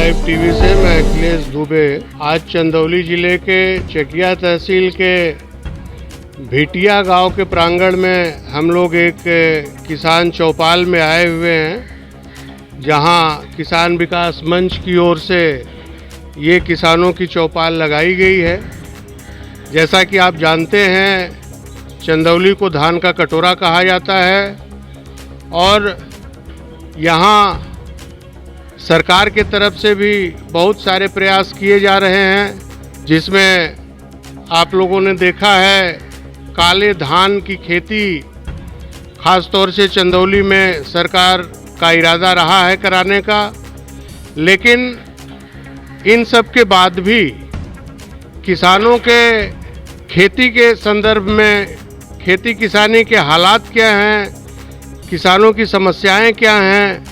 Live TV से मैं अखिलेश दुबे। आज चंदौली जिले के चकिया तहसील के भिटिया गांव के प्रांगण में हम लोग एक किसान चौपाल में आए हुए हैं, जहां किसान विकास मंच की ओर से ये किसानों की चौपाल लगाई गई है। जैसा कि आप जानते हैं, चंदौली को धान का कटोरा कहा जाता है और यहाँ सरकार के तरफ से भी बहुत सारे प्रयास किए जा रहे हैं, जिसमें आप लोगों ने देखा है काले धान की खेती खास तौर से चंदौली में सरकार का इरादा रहा है कराने का। लेकिन इन सब के बाद भी किसानों के खेती के संदर्भ में खेती किसानी के हालात क्या हैं, किसानों की समस्याएं क्या हैं,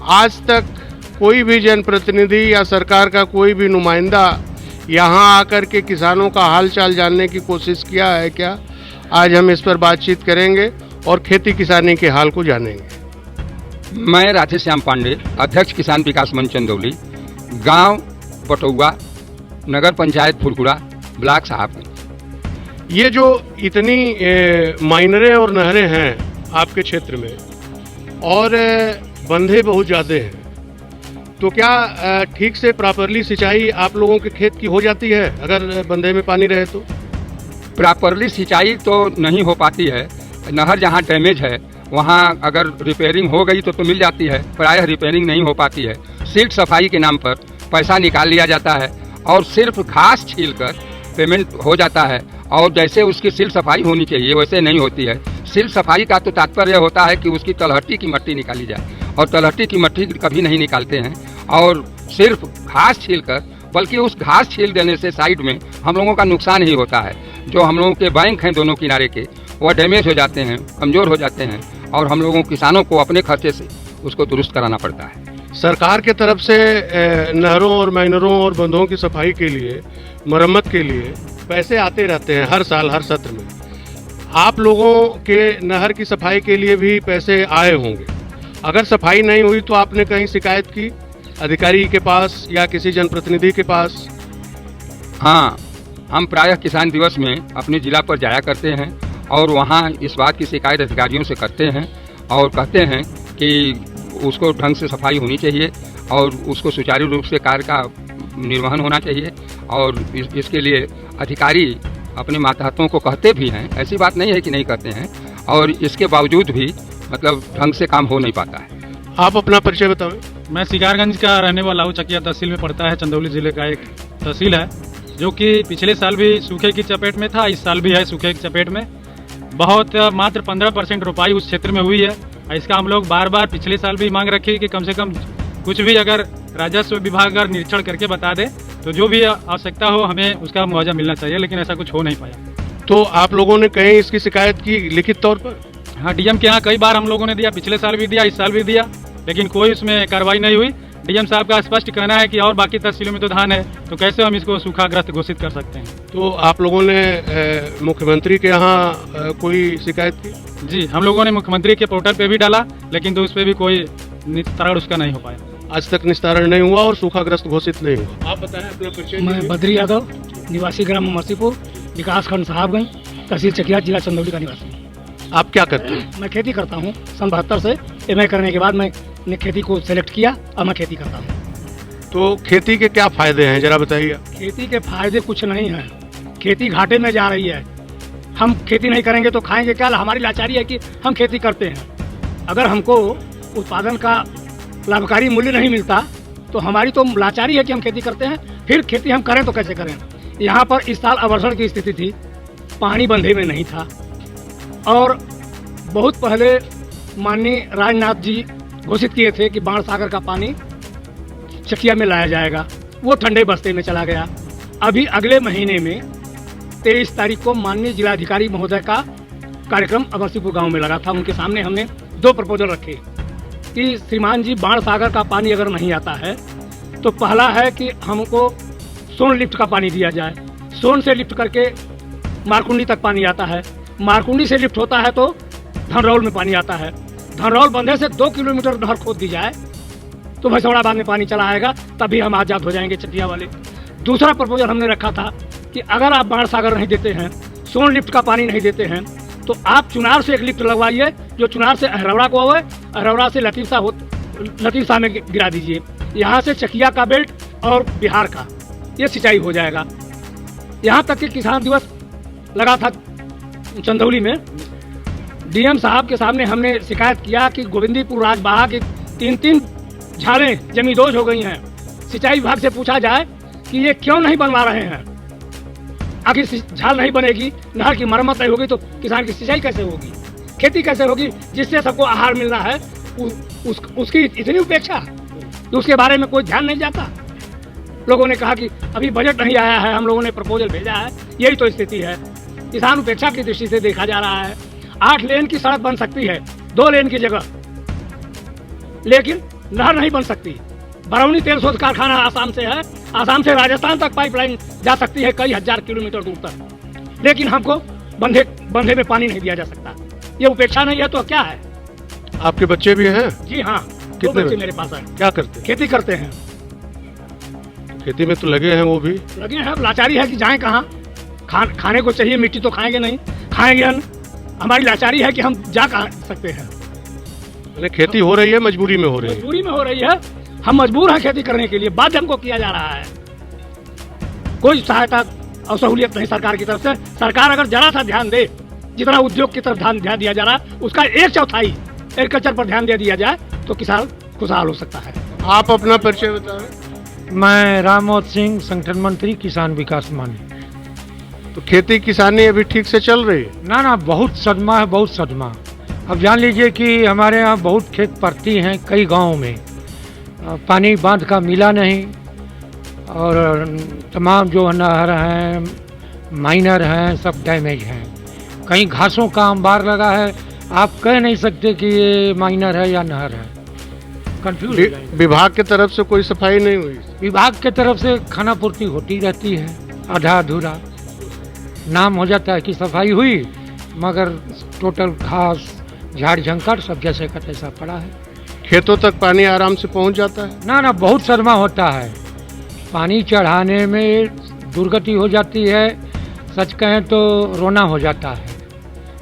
आज तक कोई भी जनप्रतिनिधि या सरकार का कोई भी नुमाइंदा यहाँ आकर के किसानों का हाल चाल जानने की कोशिश किया है क्या? आज हम इस पर बातचीत करेंगे और खेती किसानी के हाल को जानेंगे। मैं राधेश्याम पांडे, अध्यक्ष किसान विकास मंच चंदौली, गांव बटौआ, नगर पंचायत फुलकुड़ा, ब्लॉक साहबगंज। ये जो इतनी माइनरें और नहरें हैं आपके क्षेत्र में और बंधे बहुत ज़्यादा हैं, तो क्या ठीक से प्रॉपरली सिंचाई आप लोगों के खेत की हो जाती है अगर बंधे में पानी रहे तो? प्रॉपरली सिंचाई तो नहीं हो पाती है। नहर जहाँ डैमेज है वहाँ अगर रिपेयरिंग हो गई तो मिल जाती है, प्रायः रिपेयरिंग नहीं हो पाती है। सीट सफाई के नाम पर पैसा निकाल लिया जाता है और सिर्फ घास छीलकर पेमेंट हो जाता है, और जैसे उसकी सिल सफाई होनी चाहिए वैसे नहीं होती है। सिल सफाई का तो तात्पर्य होता है कि उसकी तलहटी की मट्टी निकाली जाए, और तलहटी की मट्टी कभी नहीं निकालते हैं और सिर्फ घास छीलकर, बल्कि उस घास छील देने से साइड में हम लोगों का नुकसान ही होता है। जो हम लोगों के बैंक हैं दोनों किनारे के, वह डैमेज हो जाते हैं, कमज़ोर हो जाते हैं, और हम लोगों किसानों को अपने खर्चे से उसको दुरुस्त कराना पड़ता है। सरकार के तरफ से नहरों और माइनरों और बंधों की सफाई के लिए, मरम्मत के लिए पैसे आते रहते हैं हर साल, हर सत्र में। आप लोगों के नहर की सफाई के लिए भी पैसे आए होंगे। अगर सफाई नहीं हुई तो आपने कहीं शिकायत की अधिकारी के पास या किसी जनप्रतिनिधि के पास? हाँ, हम प्रायः किसान दिवस में अपने जिला पर जाया करते हैं और वहाँ इस बात की शिकायत अधिकारियों से करते हैं और कहते हैं कि उसको ढंग से सफाई होनी चाहिए और उसको सुचारू रूप से कार्य का निर्वहन होना चाहिए। और इसके लिए अधिकारी अपने मातहतों को कहते भी हैं, ऐसी बात नहीं है कि नहीं कहते हैं, और इसके बावजूद भी मतलब ढंग से काम हो नहीं पाता है। आप अपना परिचय बताएं। मैं शिकारगंज का रहने वाला हूँ। चकिया तहसील में पड़ता है, चंदौली जिले का एक तहसील है, जो कि पिछले साल भी सूखे की चपेट में था, इस साल भी है सूखे की चपेट में। बहुत मात्र 15% रोपाई उस क्षेत्र में हुई है। इसका हम लोग बार बार पिछले साल भी मांग रखी कि कम से कम कुछ भी अगर राजस्व विभाग अगर निरीक्षण करके बता दे तो जो भी आवश्यकता हो हमें उसका मुआवजा मिलना चाहिए, लेकिन ऐसा कुछ हो नहीं पाया। तो आप लोगों ने कहीं इसकी शिकायत की लिखित तौर पर? हाँ, डीएम के यहाँ कई बार हम लोगों ने दिया, पिछले साल भी दिया, इस साल भी दिया, लेकिन कोई उसमें कार्रवाई नहीं हुई। डीएम साहब का स्पष्ट कहना है कि और बाकी तहसीलों में तो धान है, तो कैसे हम इसको सूखाग्रस्त घोषित कर सकते हैं। तो आप लोगों ने मुख्यमंत्री के यहाँ कोई शिकायत की? जी, हम लोगों ने मुख्यमंत्री के पोर्टल पे भी डाला, लेकिन तो उस पर भी कोई निस्तारण उसका नहीं हो पाया। आज तक निस्तारण नहीं हुआ और सूखाग्रस्त घोषित नहीं हुआ। आप बताएं अपना परिचय। मैं बद्री यादव, निवासी ग्राम अमरसीपुर, विकास खंड साहबगंज, तहसील चकिया, जिला चंदौली का निवासी। आप क्या करते हैं? मैं खेती करता हूँ। सन 72 से एमए करने के बाद मैंने खेती को सेलेक्ट किया और मैं खेती करता हूँ। तो खेती के क्या फायदे हैं, जरा बताइए। खेती के फायदे कुछ नहीं है, खेती घाटे में जा रही है। हम खेती नहीं करेंगे तो खाएंगे क्या? हमारी लाचारी है कि हम खेती करते हैं। अगर हमको उत्पादन का लाभकारी मूल्य नहीं मिलता तो हमारी तो लाचारी है कि हम खेती करते हैं, फिर खेती हम करें तो कैसे करें? यहाँ पर इस साल अवर्षण की स्थिति थी, पानी बंधे में नहीं था, और बहुत पहले माननीय राजनाथ जी घोषित किए थे कि बाण सागर का पानी चकिया में लाया जाएगा, वो ठंडे बस्ते में चला गया। अभी अगले महीने में 23 तारीख को माननीय जिलाधिकारी महोदय का कार्यक्रम अमरसीपुर गांव में लगा था। उनके सामने हमने 2 प्रपोजल रखे कि श्रीमान जी, बाण सागर का पानी अगर नहीं आता है तो पहला है कि हमको सोन लिफ्ट का पानी दिया जाए, सोन से लिफ्ट करके मारकुंडी तक पानी आता है, मारकुंडी से लिफ्ट होता है तो धनरौल में पानी आता है, धनरौल बंधे से 2 किलोमीटर नहर खोद दी जाए तो भैंसौड़ाबाद में पानी चला आएगा, तभी हम आज़ाद हो जाएंगे चकिया वाले। दूसरा प्रपोजल हमने रखा था कि अगर आप बाढ़ सागर नहीं देते हैं, सोन लिफ्ट का पानी नहीं देते हैं, तो आप चुनार से एक लिफ्ट लगवाइए जो चुनार से अहरौड़ा को आवे, अहरौड़ा से लतीफ़ा में गिरा दीजिए। यहाँ से चकिया का बेल्ट और बिहार का ये सिंचाई हो जाएगा। यहाँ तक कि किसान दिवस लगा था चंदौली में, डीएम साहब के सामने हमने शिकायत किया कि गोविंदीपुर राजबाहा की 3-3 झाड़ें जमींदोज हो गई हैं। सिंचाई विभाग से पूछा जाए कि ये क्यों नहीं बनवा रहे हैं। आखिर झाल नहीं बनेगी, नहर की मरम्मत नहीं होगी तो किसान की सिंचाई कैसे होगी, खेती कैसे होगी, जिससे सबको आहार मिलना है उसकी इतनी उपेक्षा, तो उसके बारे में कोई ध्यान नहीं जाता। लोगों ने कहा कि अभी बजट नहीं आया है, हम लोगों ने प्रपोजल भेजा है, यही तो स्थिति है। किसान उपेक्षा की दृष्टि से देखा जा रहा है। 8 लेन की सड़क बन सकती है 2 लेन की जगह, लेकिन नहर नहीं बन सकती। बरौनी तेल शोध कारखाना आसाम से है, आसाम से राजस्थान तक पाइपलाइन जा सकती है कई हजार किलोमीटर दूर तक, लेकिन हमको बंधे में पानी नहीं दिया जा सकता। ये उपेक्षा नहीं है तो क्या है? आपके बच्चे भी हैं? जी हाँ, कितने बच्चे मेरे पास है। क्या करते हैं? खेती करते हैं। खेती में तो लगे हैं, वो भी लगे हैं। लाचारी है कि जाएं कहाँ, खाने को चाहिए, मिट्टी तो खाएंगे नहीं, खाएंगे अन्न। हमारी लाचारी है कि हम जा कहाँ सकते हैं। खेती हो रही है, मजबूरी में हो रही है। मजबूरी में हो रही है, हम मजबूर हैं खेती करने के लिए, बाध्य हमको किया जा रहा है। कोई सहायता और सहूलियत नहीं सरकार की तरफ से। सरकार अगर जरा सा ध्यान दे, जितना उद्योग की तरफ ध्यान दिया जा रहा है उसका 1/4 एग्रीकल्चर पर ध्यान दे दिया जाए तो किसान खुशहाल हो सकता है। आप अपना परिचय बताएं। मैं रामोद सिंह, संगठन मंत्री, किसान विकास मानी। तो खेती किसानी अभी ठीक से चल रही है? ना, बहुत सदमा है, बहुत सदमा। अब जान लीजिए कि हमारे यहाँ बहुत खेत पड़ती हैं कई गाँव में, पानी बांध का मिला नहीं, और तमाम जो नहर हैं, माइनर हैं, सब डैमेज हैं। कहीं घासों का अंबार लगा है, आप कह नहीं सकते कि ये माइनर है या नहर है, कंफ्यूज। विभाग की तरफ से कोई सफाई नहीं हुई? विभाग के तरफ से खाना पूर्ति होती रहती है, आधा अधूरा नाम हो जाता है कि सफाई हुई, मगर टोटल घास झाड़ झंकार सब जैसे का तैसा पड़ा है। खेतों तक पानी आराम से पहुंच जाता है? ना, बहुत शर्मा होता है। पानी चढ़ाने में दुर्गति हो जाती है, सच कहें तो रोना हो जाता है।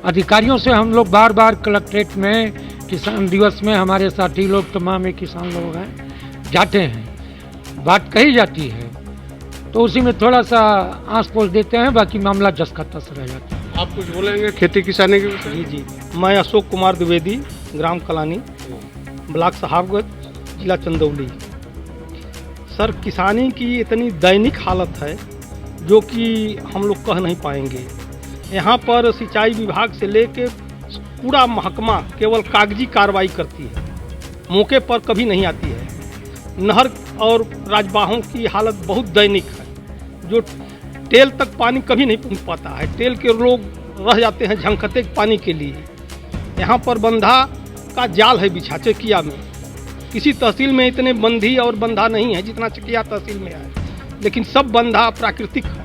अधिकारियों से हम लोग बार बार कलेक्ट्रेट में किसान दिवस में हमारे साथी लोग, तमाम किसान लोग हैं, जाते हैं, बात कही जाती है, तो उसी में थोड़ा सा आंस पोंछ देते हैं, बाकी मामला जस का तस रह जाता है। आप कुछ बोलेंगे खेती किसानी के विषय? जी, मैं अशोक कुमार द्विवेदी, ग्राम कलानी, ब्लॉक साहबगंज, जिला चंदौली। सर, किसानी की इतनी दैनिक हालत है जो कि हम लोग कह नहीं पाएंगे। यहाँ पर सिंचाई विभाग से लेके पूरा महकमा केवल कागजी कार्रवाई करती है, मौके पर कभी नहीं आती है। नहर और राजबाहों की हालत बहुत दैनिक है, जो टेल तक पानी कभी नहीं पहुँच पाता है। टेल के लोग रह जाते हैं झंखते पानी के लिए। यहाँ पर बंधा का जाल है बिछा चकिया में। किसी तहसील में इतने बंधी और बंधा नहीं है जितना चकिया तहसील में है, लेकिन सब बंधा प्राकृतिक है।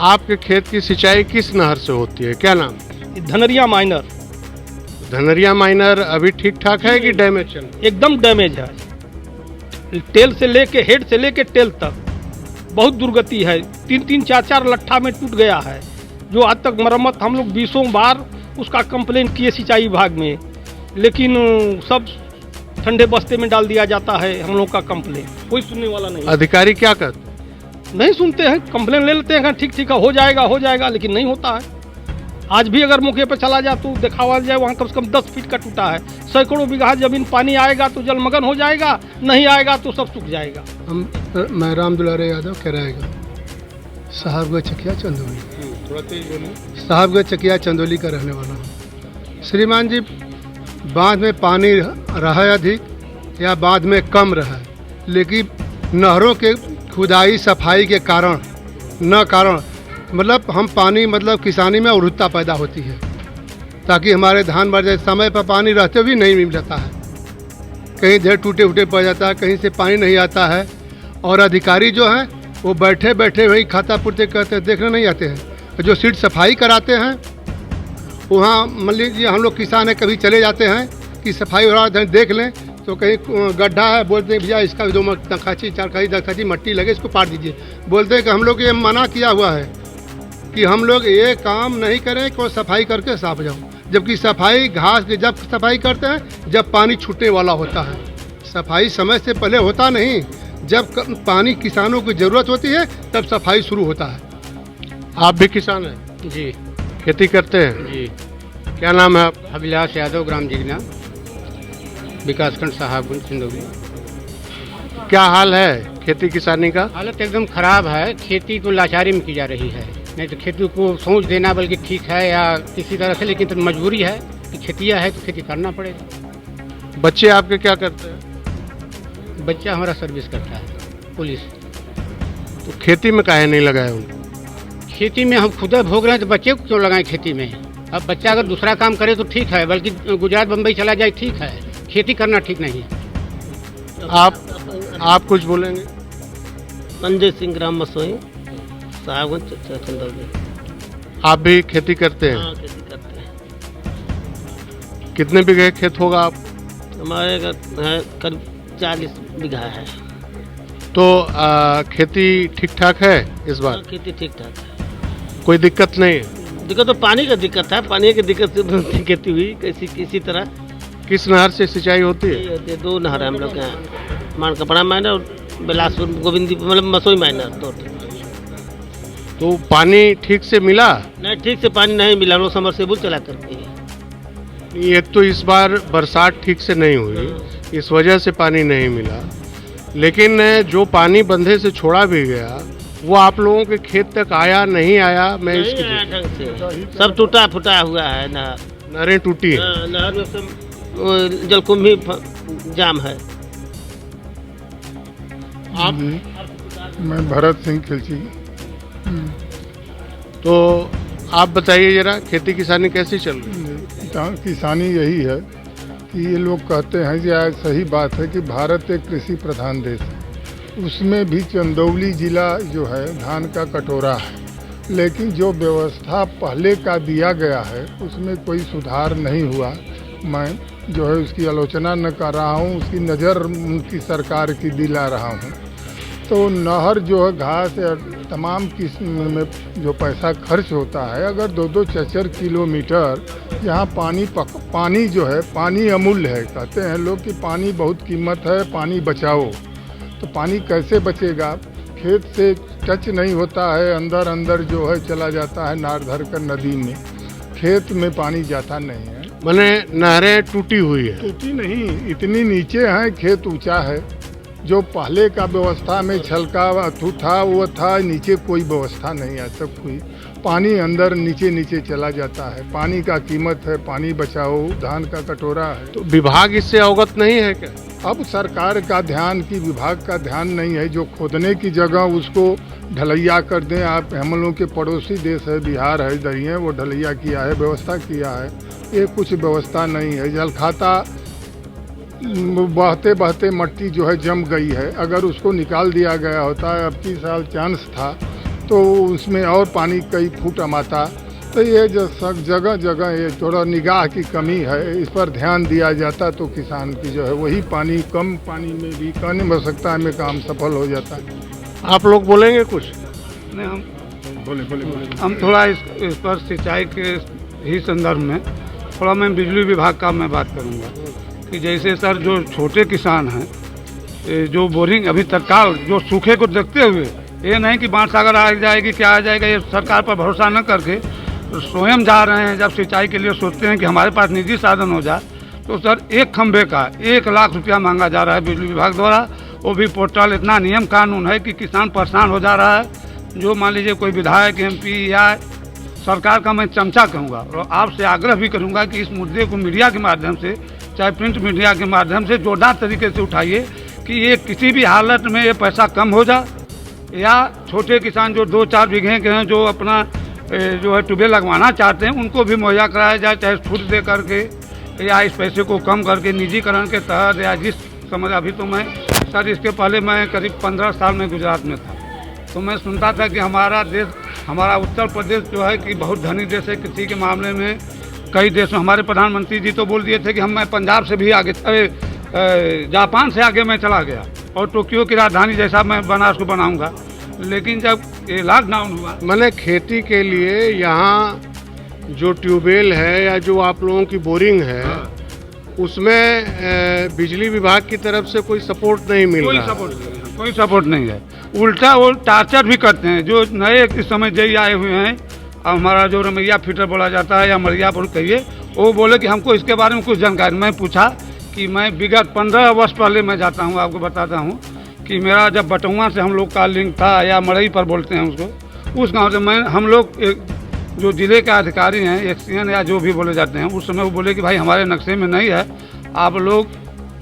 आपके खेत की सिंचाई किस नहर से होती है, क्या नाम? धनरिया माइनर। धनरिया माइनर अभी ठीक ठाक है कि डैमेज चल? एकदम डैमेज है। टेल से लेके हेड से लेके टेल तक बहुत दुर्गति है। 3-3, 4-4 लट्ठा में टूट गया है, जो आज तक मरम्मत हम लोग 20 बार उसका कंप्लेंट किए सिंचाई विभाग में, लेकिन सब ठंडे बस्ते में डाल दिया जाता है। हम लोग का कंप्लेंट कोई सुनने वाला नहीं। अधिकारी क्या करते? नहीं सुनते हैं, कंप्लेंट ले लेते हैं, ठीक है हो जाएगा, लेकिन नहीं होता है। आज भी अगर मौके पर चला जाए तो दिखावा जाए, वहाँ कम से कम 10 फीट का टूटा है। सैकड़ों बीघा जमीन पानी आएगा तो जलमग्न हो जाएगा, नहीं आएगा तो सब सूख जाएगा। मैं राम दुलारे यादव कह रहेगा, साहबगंज चकिया चंदौली। थोड़ा तेज बोलिए। साहबगंज चकिया चंदौली का रहने वाला हूँ। श्रीमान जी, बांध में पानी रहा है अधिक या बांध में कम रहा है, लेकिन नहरों के खुदाई सफाई के कारण मतलब हम पानी मतलब किसानी में उर्वरता पैदा होती है, ताकि हमारे धान बढ़ जाए। समय पर पानी रहते हुए नहीं मिल जाता है, कहीं ढेर टूटे फूटे पड़ जाता है, कहीं से पानी नहीं आता है, और अधिकारी जो हैं वो बैठे बैठे वही खाता पूर्ति करते हैं, देखने नहीं आते हैं। जो सीट सफाई कराते हैं वहाँ मान लीजिए हम लोग किसान हैं, कभी चले जाते हैं कि सफाई हो रहा है, देख लें, तो कहीं गड्ढा है, बोलते हैं भैया इसका 2 खाची 4 खाची 10 खाची मट्टी लगे, इसको पाट दीजिए। बोलते हैं कि हम लोग ये मना किया हुआ है कि हम लोग ये काम नहीं करें कि सफाई करके साफ जाओ, जबकि सफाई घास की जब सफाई करते हैं जब पानी छूटने वाला होता है। सफाई समय से पहले होता नहीं, जब पानी किसानों की ज़रूरत होती है तब सफाई शुरू होता है। आप भी किसान हैं? जी खेती करते हैं? जी। क्या नाम है आप? अभिलाष यादव, ग्राम जिगना, विकासखंड साहबगंज, चंदौली। क्या हाल है खेती किसानी का? हालत एकदम खराब है। खेती तो लाचारी में की जा रही है, नहीं तो खेती को सोच देना बल्कि ठीक है या किसी तरह से, लेकिन तो मजबूरी है कि खेतिया है तो खेती करना पड़ेगा। बच्चे आपके क्या करते हैं? बच्चा हमारा सर्विस करता है, पुलिस। तो खेती में काहे नहीं लगाए उनको? खेती में हम खुद भोग रहे हैं तो बच्चे को क्यों लगाएं खेती में? अब बच्चा अगर दूसरा काम करे तो ठीक है, बल्कि गुजरात बम्बई चला जाए ठीक है, खेती करना ठीक नहीं है। आप कुछ बोलेंगे? संजय सिंह, ग्राम मसोई, साहबगंज, चंदौली। आप भी खेती करते हैं? हाँ, खेती करते हैं। कितने बीघे खेत होगा आप? हमारे करीब 40 बीघा है। तो खेती ठीक ठाक है इस बार? खेती ठीक ठाक है, कोई दिक्कत नहीं है? दिक्कत तो पानी का दिक्कत है, पानी की दिक्कत से खेती हुई किसी तरह। किस नहर से सिंचाई होती है? ये 2 नहर है हम लोग के यहाँ, मान कपड़ा माइनर और बिलासपुर गोविंदी, मतलब मसोई माइनर, 2। तो पानी ठीक से मिला? नहीं, ठीक से पानी नहीं मिला, हम लोग समरसेबुल चला करके। एक तो इस बार बरसात ठीक से नहीं हुई, इस वजह से पानी नहीं मिला, लेकिन जो पानी बंधे से छोड़ा भी गया वो आप लोगों के खेत तक आया नहीं आया? मैं नहीं इसकी आया ढंग से, सब टूटा फूटा हुआ है नहर। नहरें टूटी है? नहर में सब जलकुंभी जाम है। आप? मैं भरत सिंह खिलची। तो आप बताइए जरा, खेती किसानी कैसी चल रही है? किसानी यही है कि ये लोग कहते हैं कि आज सही बात है कि भारत एक कृषि प्रधान देश है, उसमें भी चंदौली जिला जो है धान का कटोरा है, लेकिन जो व्यवस्था पहले का दिया गया है उसमें कोई सुधार नहीं हुआ। मैं जो है उसकी आलोचना न कर रहा हूँ, उसकी नज़र उनकी सरकार की दिला रहा हूँ। तो नहर जो है घास या तमाम किस्म में जो पैसा खर्च होता है, अगर 2-2 4-4 किलोमीटर यहाँ पानी जो है, पानी अमूल्य है। कहते हैं लोग कि पानी बहुत कीमत है, पानी बचाओ। तो पानी कैसे बचेगा? खेत से टच नहीं होता है, अंदर जो है चला जाता है नार धर कर नदी में, खेत में पानी जाता नहीं है। मैंने नहरें टूटी हुई है? टूटी नहीं, इतनी नीचे हैं, खेत ऊंचा है। जो पहले का व्यवस्था में छलका था वो था, नीचे कोई व्यवस्था नहीं है, सब कोई पानी अंदर नीचे चला जाता है। पानी का कीमत है, पानी बचाओ, धान का कटोरा है। तो विभाग इससे अवगत नहीं है क्या? अब सरकार का ध्यान की विभाग का ध्यान नहीं है, जो खोदने की जगह उसको ढलैया कर दें। आप हम लोगों के पड़ोसी देश है, बिहार है, इधर ही है, वो ढलैया किया है, व्यवस्था किया है। ये कुछ व्यवस्था नहीं है। जलखाता बहते बहते मट्टी जो है जम गई है, अगर उसको निकाल दिया गया होता है, अब की साल चांस था तो उसमें और पानी कई फुट amaता। तो ये जो सब जगह ये थोड़ा निगाह की कमी है, इस पर ध्यान दिया जाता तो किसान की जो है वही पानी, कम पानी में भी कम आवश्यकता में काम सफल हो जाता है। आप लोग बोलेंगे कुछ? नहीं, हम थोड़ा इस पर सिंचाई के ही संदर्भ में थोड़ा मैं बिजली विभाग का मैं बात करूंगा कि जैसे सर जो छोटे किसान हैं, जो बोरिंग अभी तत्काल जो सूखे को देखते हुए, ये नहीं कि बाढ़ सागर आ जाएगी क्या आ जाएगा, ये सरकार पर भरोसा न करके स्वयं जा रहे हैं। जब सिंचाई के लिए सोचते हैं कि हमारे पास निजी साधन हो जाए, तो सर एक खंभे का 1 लाख रुपया मांगा जा रहा है बिजली विभाग द्वारा। वो भी पोर्टल, इतना नियम कानून है कि किसान परेशान हो जा रहा है। जो मान लीजिए कोई विधायक, MP या सरकार का मैं चमचा कहूँगा, और आपसे आग्रह भी करूँगा कि इस मुद्दे को मीडिया के माध्यम से, चाहे प्रिंट मीडिया के माध्यम से जोरदार तरीके से उठाइए कि ये किसी भी हालत में ये पैसा कम हो जाए, या छोटे किसान जो 2-4 बीघे के हैं जो अपना जो है ट्यूबवेल लगवाना चाहते हैं उनको भी मुहैया कराया जाए, चाहे छूट दे करके या इस पैसे को कम करके निजीकरण के तहत, या जिस समझ अभी तो मैं सर इसके पहले मैं करीब 15 साल में गुजरात में था, तो मैं सुनता था कि हमारा देश, हमारा उत्तर प्रदेश जो है कि बहुत धनी देश है कृषि के मामले में। कई देशों, हमारे प्रधानमंत्री जी तो बोल दिए थे कि मैं पंजाब से भी आगे, जापान से आगे मैं चला गया और टोक्यो की राजधानी जैसा मैं बना उसको बनाऊंगा। लेकिन जब ये लॉकडाउन हुआ, मैंने खेती के लिए यहाँ जो ट्यूबवेल है या जो आप लोगों की बोरिंग है उसमें बिजली विभाग की तरफ से कोई सपोर्ट नहीं मिल रहा। कोई सपोर्ट नहीं है। उल्टा वो टार्चर भी करते हैं। जो नए इस समय जई आए हुए हैं, हमारा जो रमैया फीटर बोला जाता है या मरिया बोल कहिए, वो बोले कि हमको इसके बारे में कुछ जानकारी। मैं पूछा कि मैं विगत 15 वर्ष पहले मैं जाता हूँ, आपको बताता हूँ कि मेरा जब बटुआ से हम लोग का लिंक था या मड़ई पर बोलते हैं उसको, उस गाँव से हम लोग जो जिले के अधिकारी हैं, एक्सीएन या जो भी बोले जाते हैं, उस समय वो बोले कि भाई हमारे नक्शे में नहीं है, आप लोग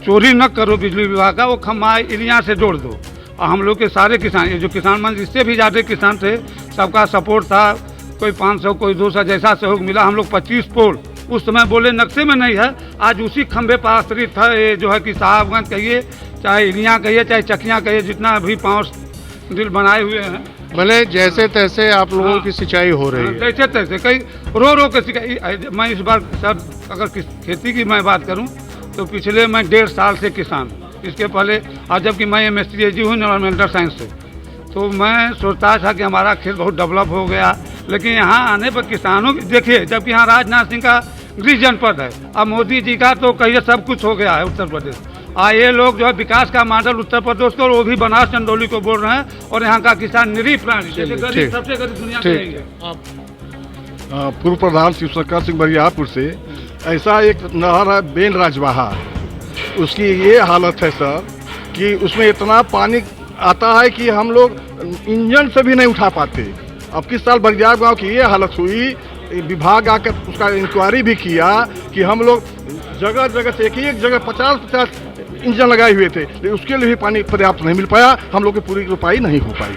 चोरी न करो बिजली विभाग का, वो खम्बा इलिया से जोड़ दो। और हम लोग के सारे किसान, ये जो किसान मान इससे भी ज़्यादा किसान थे, सबका सपोर्ट था। कोई 500 कोई 200 जैसा सहयोग मिला। हम लोग 25 पोल उस समय बोले नक्शे में नहीं है, आज उसी खंबे पर आश्रित था। ये जो है कि साहबगंज कहिए, चाहे इलिया कहिए, चाहे चकियाँ कहिए, जितना भी 5 दिल बनाए हुए हैं, भले जैसे तैसे आप लोगों की सिंचाई हो रही है। जैसे तैसे कई रो के सिंचाई। मैं इस बार सर अगर खेती की मैं बात करूं तो पिछले मैं 1.5 साल से किसान, इसके पहले और जबकि मैं MSc हूँ एनवायरमेंटल साइंस से, तो मैं सोचता था कि हमारा खेत बहुत डेवलप हो गया। लेकिन यहाँ आने पर किसानों की देखिए, जबकि यहाँ राजनाथ सिंह का गृह जनपद है, अब मोदी जी का तो कहिए सब कुछ हो गया है उत्तर प्रदेश। ये लोग जो है विकास का मॉडल उत्तर प्रदेश को, वो भी बनास चंदौली को बोल रहे हैं। और यहाँ का किसान निरीह प्राणी, सबसे गरीब दुनिया में नहीं है। पूर्व प्रधान शिवशंकर सिंह बरियारपुर से, ऐसा एक नहर है बेन राजवाहा, उसकी ये हालत है सर कि उसमें इतना पानी आता है कि हम लोग इंजन से भी नहीं उठा पाते। अब किस साल बरियार गांव की ये हालत हुई, विभाग आकर उसका इंक्वायरी भी किया कि हम लोग जगह जगह से एक जगह 50-50 इंजन लगाए हुए थे, लेकिन उसके लिए भी पानी पर्याप्त नहीं मिल पाया। हम लोग की पूरी रोपाई नहीं हो पाई।